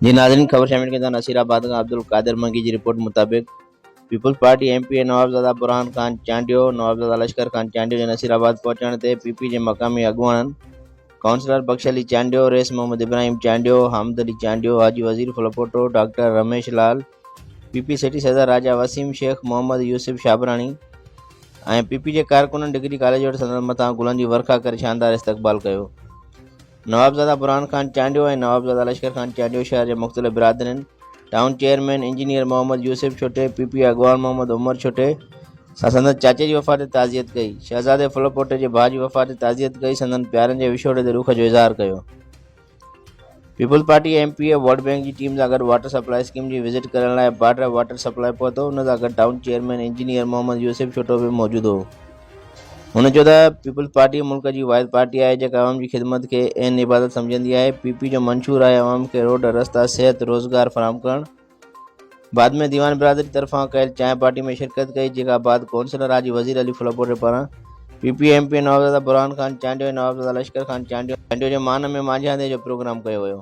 जी नाज़रीन, ख़बर शामिल के नसीराबाद का अब्दुल कादिर मंगी की रिपोर्ट मुताबिक Peoples Party MP Nawabzada Burhan Khan Chandio Nawabzada Lashkar Khan Chandio जे नसीराबाद पहुंचण ते पीपी जे मक़ामी अॻुवाणनि काउंसलर बख्श अली चांडियो, रेस मोहम्मद इब्राहिम चांडियो, हामिद अली चांडियो, हाजी वज़ीर फलोपोटो, doctor Ramesh Lal, PP city सदर राजा वसीम शेख, मोहम्मद यूसुफ शाबरानी ऐं पीपी जे कारकुननि डिग्री कॉलेज वटि संदनि मथां गुलनि जी वर्खा करे शानदार इस्तक़बाल कयो। नवाबज़ादा बुरहान खान चांडियो ऐं नवाबज़ादा लश्कर खान चांडियो शहर जे मुख़्तलिफ़ बिरादरियुनि, टाउन चेयरमैन इंजीनियर मोहम्मद यूसुफ छुटे, पीपी अॻुवान मोहम्मद उमर छुटे सां संदनि चाचे जी वफ़ात ते ताज़ियत कई। शहज़ादे फलोपोटे जे भाउ जी वफ़ात ते ताज़ियत कई, संदनि प्यारनि जे विछोड़े ते रुख जो इज़हार कयो। Peoples Party MP vote bank जी टीम सां गॾु वाटर सप्लाई स्कीम जी विज़िट करण लाइ बाड्रा वाटर सप्लाई पहुतो। उन सां गॾु town chairman engineer Mohammad Yusuf Chhuto बि मौजूदु हो। हुन चयो त पीपल्स पार्टी मुल्क जी वाहिद पार्टी आहे जेका अवाम जी ख़िदमत खे ऐन इबादत सम्झंदी आहे। पीपी जो मंशूर आहे अवाम खे रोड, रस्ता, सिहत, रोज़गार फ़राहम करणु। बाद में दीवान बिरादरी तरफ़ां कयल चांहि पार्टी में शिरकत कई, जेका बाद काउंसलर हाजी वज़ीर अली फलोपोटे पारां पीपी एमपी नवाबज़ादा बुरहान खान चांडियो ऐं नवाबज़ादा लश्कर खान चांडियो जे मान में मांझांदे जो प्रोग्राम कयो वियो।